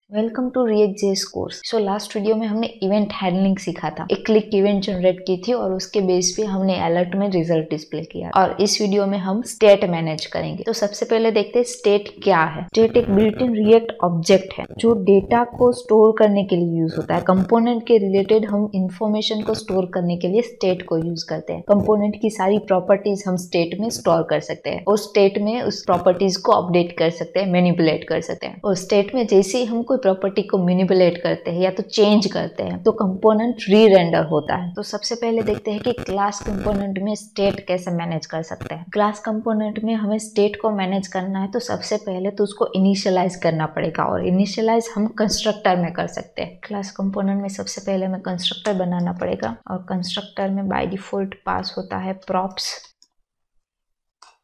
Welcome to React JS course. So last video में हमने event handling सीखा था। एक क्लिक इवेंट जनरेट की थी और उसके बेस पे हमने अलर्ट में रिजल्ट डिस्प्ले किया और इस वीडियो में हम स्टेट मैनेज करेंगे। तो सबसे पहले देखते हैं स्टेट क्या है। स्टेट एक बिल्ट इन रिएक्ट ऑब्जेक्ट है जो डेटा को स्टोर करने के लिए यूज होता है। कंपोनेंट के रिलेटेड हम इंफॉर्मेशन को स्टोर करने के लिए स्टेट को यूज करते हैं। कंपोनेंट की सारी प्रॉपर्टीज हम स्टेट में स्टोर कर सकते हैं और स्टेट में उस प्रॉपर्टीज को अपडेट कर सकते हैं, मैनिपुलेट कर सकते हैं। और स्टेट में जैसे ही हम कोई प्रॉपर्टी को मैनिपुलेट करते हैं या तो चेंज करते हैं तो कंपोनेंट री रेंडर होता है। तो सबसे पहले देखते हैं कि क्लास कंपोनेंट में स्टेट कैसे मैनेज कर सकते हैं। क्लास कंपोनेंट में हमें स्टेट को मैनेज करना है तो सबसे पहले तो उसको इनिशियलाइज करना पड़ेगा और इनिशियलाइज हम कंस्ट्रक्टर में कर सकते हैं। क्लास कंपोनेंट में सबसे पहले हमें कंस्ट्रक्टर बनाना पड़ेगा और कंस्ट्रक्टर में बाय डिफॉल्ट पास होता है प्रॉप्स,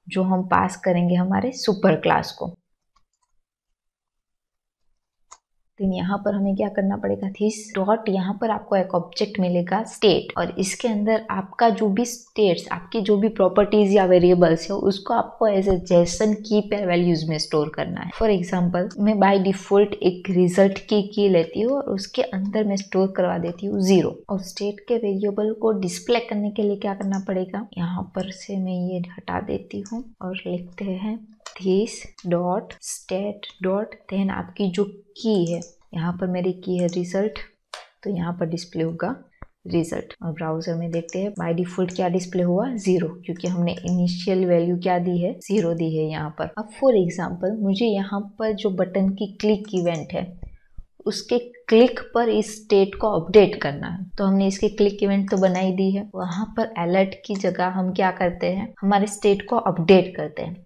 जो हम पास करेंगे हमारे सुपर क्लास को। तो यहाँ पर हमें क्या करना पड़ेगा, दिस डॉट, यहाँ पर आपको एक ऑब्जेक्ट मिलेगा स्टेट और इसके अंदर आपका जो भी स्टेट्स, आपकी जो भी प्रॉपर्टीज या वेरिएबल्स है उसको आपको एज ए जेसन की पेयर वैल्यूज में स्टोर करना है। फॉर एग्जांपल मैं बाय डिफॉल्ट एक रिजल्ट की लेती हूँ और उसके अंदर मैं स्टोर करवा देती हूँ 0 और स्टेट के वेरिएबल को डिस्प्ले करने के लिए क्या करना पड़ेगा, यहाँ पर से मैं ये हटा देती हूँ और लिखते हैं this dot state dot then आपकी जो की है, यहाँ पर मेरी की है रिजल्ट, तो यहाँ पर डिस्प्ले होगा रिजल्ट। और ब्राउजर में देखते हैं बाय डिफॉल्ट क्या डिस्प्ले हुआ 0, क्योंकि हमने इनिशियल वैल्यू क्या दी है 0 दी है यहाँ पर। अब फॉर एग्जांपल मुझे यहाँ पर जो बटन की क्लिक इवेंट है उसके क्लिक पर इस स्टेट को अपडेट करना है, तो हमने इसके क्लिक इवेंट तो बना ही दी है। वहां पर अलर्ट की जगह हम क्या करते हैं, हमारे स्टेट को अपडेट करते हैं।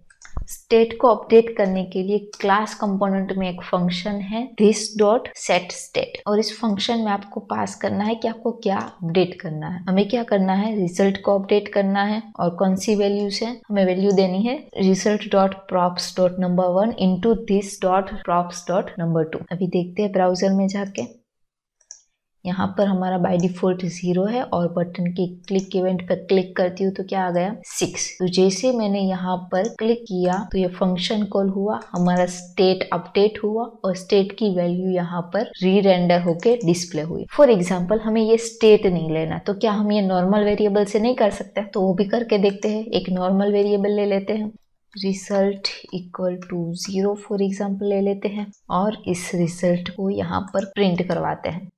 स्टेट को अपडेट करने के लिए क्लास कंपोनेंट में एक फंक्शन है this डॉट सेट स्टेट और इस फंक्शन में आपको पास करना है कि आपको क्या अपडेट करना है। हमें क्या करना है, रिजल्ट को अपडेट करना है और कौन सी वैल्यूज है, हमें वैल्यू देनी है result dot props dot number 1 into this dot props dot number 2। अभी देखते हैं ब्राउजर में जाके, यहाँ पर हमारा बाय डिफॉल्ट 0 है और बटन की क्लिक इवेंट पर क्लिक करती हूँ तो क्या आ गया 6। तो जैसे मैंने यहाँ पर क्लिक किया तो ये फंक्शन कॉल हुआ, हमारा स्टेट अपडेट हुआ और स्टेट की वैल्यू यहाँ पर री रेंडर होके डिस्प्ले हुई। फॉर एग्जाम्पल हमें ये स्टेट नहीं लेना, तो क्या हम ये नॉर्मल वेरिएबल से नहीं कर सकते, तो वो भी करके देखते हैं। एक नॉर्मल वेरिएबल ले लेते हैं, result equal to 0 for example ले लेते हैं और इस रिजल्ट को यहाँ पर प्रिंट करवाते हैं।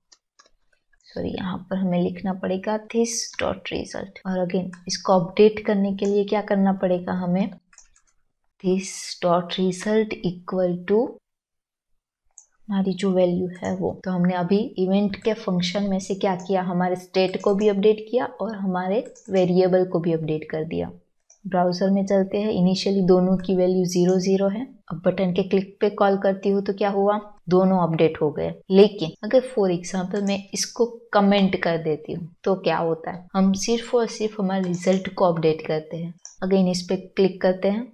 सॉरी, यहाँ पर हमें लिखना पड़ेगा this डॉट रिजल्ट और अगेन इसको अपडेट करने के लिए क्या करना पड़ेगा हमें, this dot result equal to हमारी जो वैल्यू है वो। तो हमने अभी इवेंट के फंक्शन में से क्या किया, हमारे स्टेट को भी अपडेट किया और हमारे वेरिएबल को भी अपडेट कर दिया। ब्राउजर में चलते हैं, इनिशियली दोनों की वैल्यू 0 0 है। अब बटन के क्लिक पे कॉल करती हूँ तो क्या हुआ, दोनों अपडेट हो गए। लेकिन अगर फॉर एग्जांपल मैं इसको कमेंट कर देती हूँ तो क्या होता है, हम सिर्फ और सिर्फ हमारे रिजल्ट को अपडेट करते हैं। अगेन इस पे क्लिक करते हैं,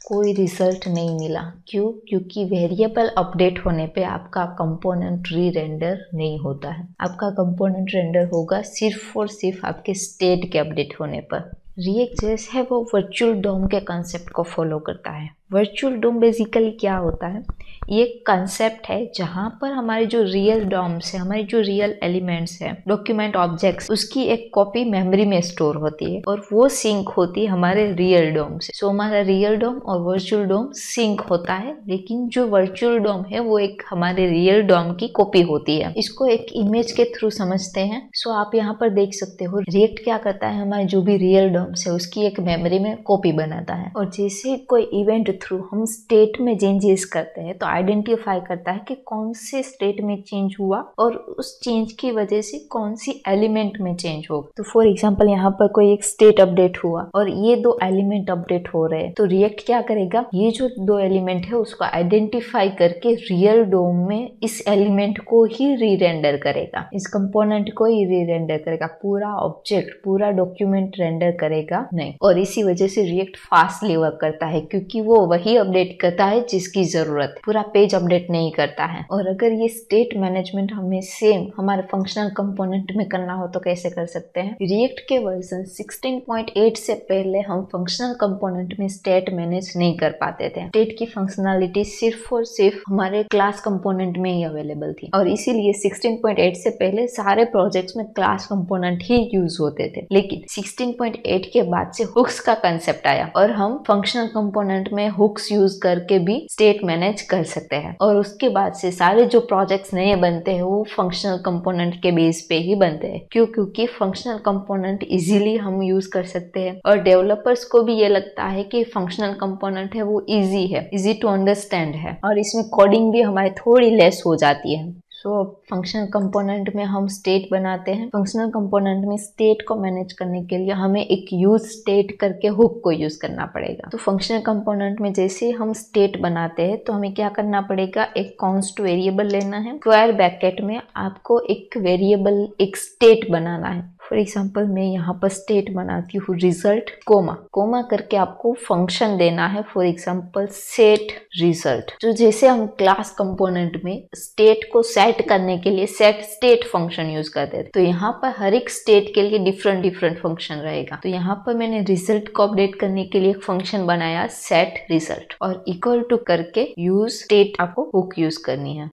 कोई रिजल्ट नहीं मिला। क्यों, क्योंकि वेरिएबल अपडेट होने पे आपका कंपोनेंट री रेंडर नहीं होता है। आपका कंपोनेंट रेंडर होगा सिर्फ और सिर्फ आपके स्टेट के अपडेट होने पर। रिएक्ट जेएस है वो वर्चुअल डोम के कंसेप्ट को फॉलो करता है। वर्चुअल डोम बेसिकली क्या होता है, ये कंसेप्ट है जहां पर हमारे जो रियल डोम्स है, हमारे जो रियल एलिमेंट्स है, डॉक्यूमेंट ऑब्जेक्ट्स, उसकी एक कॉपी मेमोरी में स्टोर होती है और वो सिंक होती है हमारे रियल डोम से। सो हमारा रियल डोम और वर्चुअल डोम सिंक होता है, लेकिन जो वर्चुअल डोम है वो एक हमारे रियल डोम की कॉपी होती है। इसको एक इमेज के थ्रू समझते हैं। सो आप यहाँ पर देख सकते हो रिएक्ट क्या करता है, हमारे जो भी रियल डोम्स है उसकी एक मेमोरी में कॉपी बनाता है और जैसे कोई इवेंट थ्रू हम स्टेट में चेंजेस करते हैं तो आइडेंटिफाई करता है कि कौन से स्टेट में चेंज हुआ और उस चेंज की वजह से कौन सी एलिमेंट में चेंज होगा। तो फॉर एग्जांपल यहाँ पर कोई एक स्टेट अपडेट हुआ और ये 2 एलिमेंट अपडेट हो रहे हैं, तो रिएक्ट क्या करेगा, ये जो 2 एलिमेंट है उसको आइडेंटिफाई करके रियल डोम में इस एलिमेंट को ही री रेंडर करेगा, इस कंपोनेंट को ही री रेंडर करेगा, पूरा ऑब्जेक्ट पूरा डॉक्यूमेंट रेंडर करेगा नहीं। और इसी वजह से रिएक्ट फास्टली वर्क करता है क्योंकि वो वही अपडेट करता है जिसकी जरूरत है, पूरा पेज अपडेट नहीं करता है। और अगर ये स्टेट मैनेजमेंट हमें सेम हमारे फंक्शनल कंपोनेंट में करना हो तो कैसे कर सकते हैं? रिएक्ट के वर्जन 16.8 से पहले हम फंक्शनल कंपोनेंट में स्टेट मैनेज नहीं कर पाते थे। स्टेट की फंक्शनलिटी सिर्फ और सिर्फ हमारे क्लास कंपोनेंट में ही अवेलेबल थी और इसीलिए 16.8 से पहले सारे प्रोजेक्ट्स में क्लास कंपोनेंट ही यूज होते थे। लेकिन 16.8 के बाद से हुक्स का कंसेप्ट आया और हम फंक्शनल कंपोनेंट में हुक्स यूज करके भी स्टेट मैनेज कर सकते हैं। और उसके बाद से सारे जो प्रोजेक्ट्स नए बनते हैं वो फंक्शनल कंपोनेंट के बेस पे ही बनते हैं। क्योंकि फंक्शनल कंपोनेंट इजीली हम यूज कर सकते हैं और डेवलपर्स को भी ये लगता है कि फंक्शनल कंपोनेंट है वो इजी है, इजी टू अंडरस्टैंड है और इसमें कोडिंग भी हमारी थोड़ी लेस हो जाती है। फंक्शनल कंपोनेंट में हम स्टेट बनाते हैं। फंक्शनल कंपोनेंट में स्टेट को मैनेज करने के लिए हमें एक यूज स्टेट करके हुक को यूज करना पड़ेगा। तो फंक्शनल कंपोनेंट में जैसे हम स्टेट बनाते हैं तो हमें क्या करना पड़ेगा, एक कॉन्स्ट वेरिएबल लेना है। स्क्वायर ब्रैकेट में आपको एक वेरिएबल, एक स्टेट बनाना है। फॉर एग्जाम्पल मैं यहाँ पर स्टेट बनाती हूँ रिजल्ट कोमा करके आपको फंक्शन देना है। For example set result. तो जैसे हम क्लास कंपोनेंट में स्टेट को सेट करने के लिए सेट स्टेट फंक्शन यूज करते थे, तो यहाँ पर हर एक स्टेट के लिए डिफरेंट फंक्शन रहेगा। तो यहाँ पर मैंने रिजल्ट को अपडेट करने के लिए एक फंक्शन बनाया सेट रिजल्ट और इक्वल टू करके यूज स्टेट आपको हुक यूज करनी है।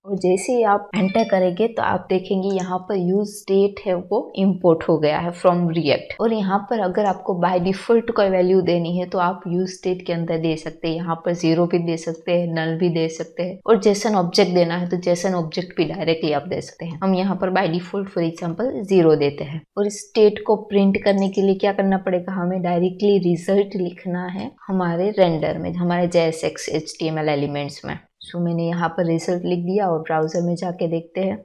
और जैसे ही आप एंटर करेंगे तो आप देखेंगे यहाँ पर यूज स्टेट है वो इंपोर्ट हो गया है फ्रॉम रिएक्ट। और यहाँ पर अगर आपको बाय डिफॉल्ट कोई वैल्यू देनी है तो आप यूज स्टेट के अंदर दे सकते हैं। यहाँ पर 0 भी दे सकते हैं, नल भी दे सकते हैं और जेसन ऑब्जेक्ट देना है तो जेसन ऑब्जेक्ट भी डायरेक्टली आप दे सकते हैं। हम यहाँ पर बाय डिफॉल्ट फॉर एग्जाम्पल 0 देते हैं। और स्टेट को प्रिंट करने के लिए क्या करना पड़ेगा, हमें डायरेक्टली रिजल्ट लिखना है हमारे रेंडर में, हमारे JSX HTML एलिमेंट्स में। सो मैंने यहाँ पर रिजल्ट लिख दिया और ब्राउजर में जाके देखते हैं,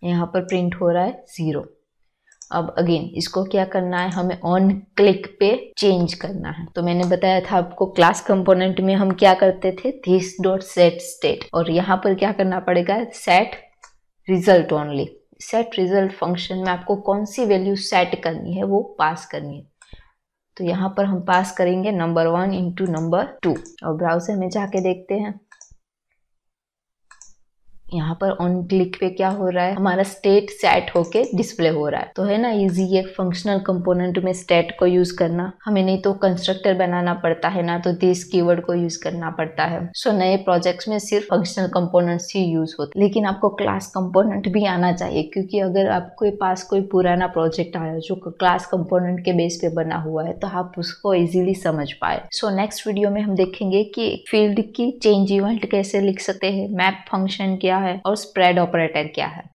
यहाँ पर प्रिंट हो रहा है 0। अब अगेन इसको क्या करना है, हमें ऑन क्लिक पे चेंज करना है। तो मैंने बताया था आपको क्लास कंपोनेंट में हम क्या करते थे, this डॉट सेट स्टेट, और यहाँ पर क्या करना पड़ेगा, set result only. Set result function में आपको कौन सी वैल्यू सेट करनी है वो पास करनी है। तो यहाँ पर हम पास करेंगे नंबर 1 इंटू नंबर 2 और ब्राउजर में जाके देखते हैं। यहाँ पर ऑन क्लिक पे क्या हो रहा है, हमारा स्टेट सेट होके डिस्प्ले हो रहा है। तो है ना इजी एक फंक्शनल कंपोनेंट में स्टेट को यूज करना। हमें नहीं तो कंस्ट्रक्टर बनाना पड़ता है, ना तो दिस कीवर्ड को यूज करना पड़ता है। सो नए प्रोजेक्ट्स में सिर्फ फंक्शनल कंपोनेंट्स ही यूज होते, लेकिन आपको क्लास कंपोनेंट भी आना चाहिए, क्योंकि अगर आपके पास कोई पुराना प्रोजेक्ट आया जो क्लास कंपोनेंट के बेस पे बना हुआ है तो आप उसको इजीली समझ पाए। सो नेक्स्ट वीडियो में हम देखेंगे कि फील्ड की चेंज इवेंट कैसे लिख सकते हैं, मैप फंक्शन क्या है और स्प्रेड ऑपरेटर क्या है।